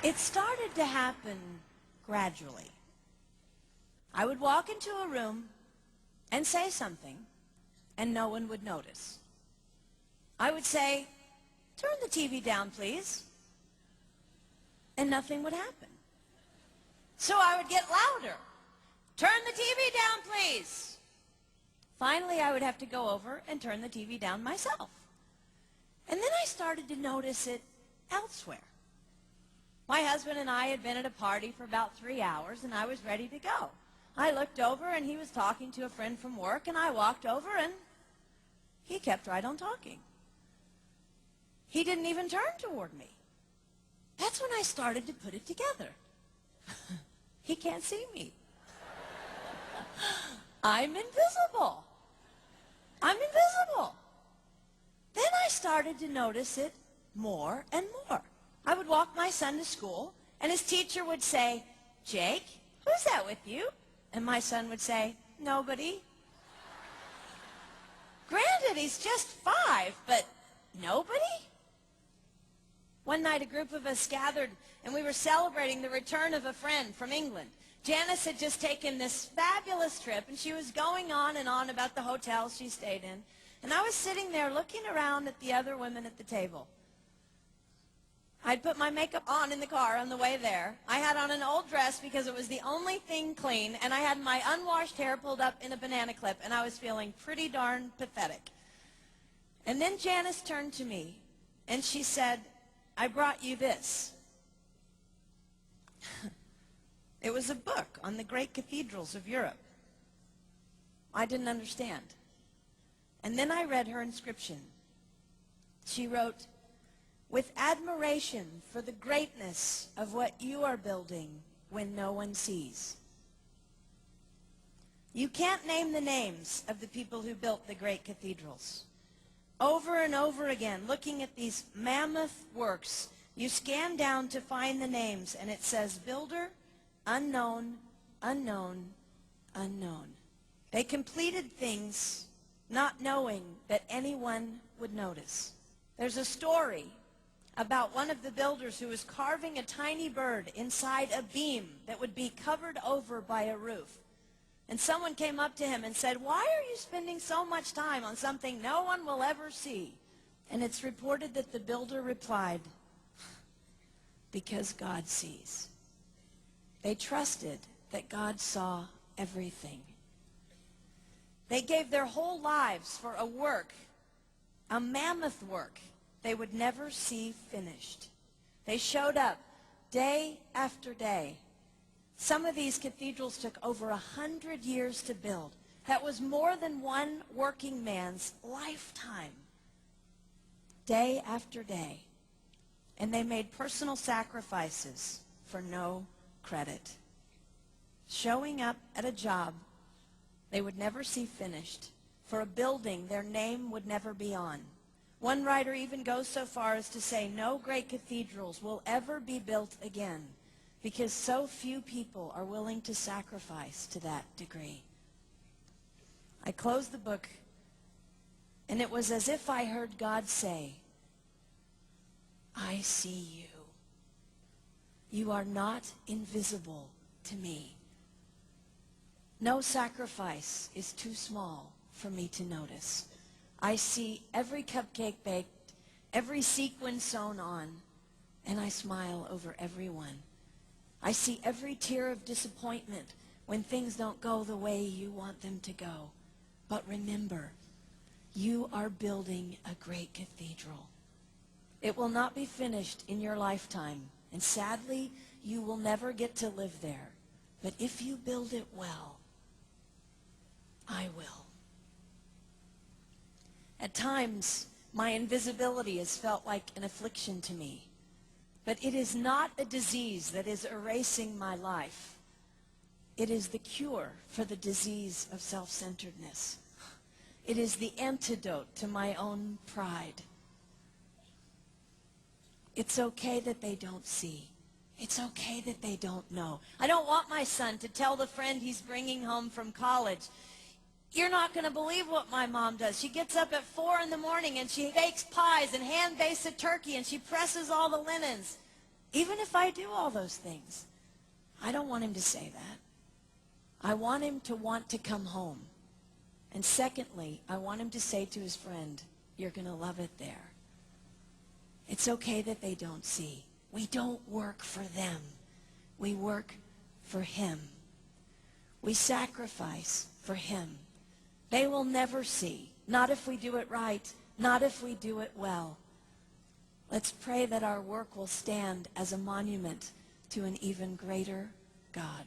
It started to happen gradually. I would walk into a room and say something, and no one would notice. I would say, "Turn the TV down, please," and nothing would happen. So I would get louder. "Turn the TV down, please." Finally, I would have to go over and turn the TV down myself. And then I started to notice it elsewhere. My husband and I had been at a party for about 3 hours, and I was ready to go. I looked over, and he was talking to a friend from work, and I walked over, and he kept right on talking. He didn't even turn toward me. That's when I started to put it together. He can't see me. I'm invisible. I'm invisible. Then I started to notice it more and more. I would walk my son to school, and his teacher would say, "Jake, who's that with you?" And my son would say, "Nobody." Granted, he's just 5, but nobody? One night, a group of us gathered, and we were celebrating the return of a friend from England. Janice had just taken this fabulous trip, and she was going on and on about the hotels she stayed in. And I was sitting there looking around at the other women at the table. I'd put my makeup on in the car on the way there. I had on an old dress because it was the only thing clean, and I had my unwashed hair pulled up in a banana clip, and I was feeling pretty darn pathetic. And then Janice turned to me, and she said, "I brought you this." It was a book on the great cathedrals of Europe. I didn't understand. And then I read her inscription. She wrote, "With admiration for the greatness of what you are building when no one sees." You can't name the names of the people who built the great cathedrals. Over and over again, looking at these mammoth works, you scan down to find the names, and it says, "Builder, unknown, unknown, unknown." They completed things not knowing that anyone would notice. There's a story about one of the builders who was carving a tiny bird inside a beam that would be covered over by a roof. And someone came up to him and said, "Why are you spending so much time on something no one will ever see?" And it's reported that the builder replied, "Because God sees." They trusted that God saw everything. They gave their whole lives for a work, a mammoth work, they would never see finished. They showed up day after day. Some of these cathedrals took over 100 years to build. That was more than one working man's lifetime. Day after day. And they made personal sacrifices for no credit. Showing up at a job they would never see finished, for a building their name would never be on. One writer even goes so far as to say no great cathedrals will ever be built again because so few people are willing to sacrifice to that degree. I closed the book, and it was as if I heard God say, "I see you. You are not invisible to me. No sacrifice is too small for me to notice. I see every cupcake baked, every sequin sewn on, and I smile over every one. I see every tear of disappointment when things don't go the way you want them to go. But remember, you are building a great cathedral. It will not be finished in your lifetime, and sadly, you will never get to live there. But if you build it well, I will." At times, my invisibility has felt like an affliction to me. But it is not a disease that is erasing my life. It is the cure for the disease of self-centeredness. It is the antidote to my own pride. It's okay that they don't see. It's okay that they don't know. I don't want my son to tell the friend he's bringing home from college, "You're not going to believe what my mom does. She gets up at 4 in the morning and she bakes pies and hand bastes a turkey and she presses all the linens." Even if I do all those things, I don't want him to say that. I want him to want to come home. And secondly, I want him to say to his friend, you're going to love it there. It's okay that they don't see. We don't work for them. We work for him. We sacrifice for him. They will never see. Not if we do it right. Not if we do it well. Let's pray that our work will stand as a monument to an even greater God.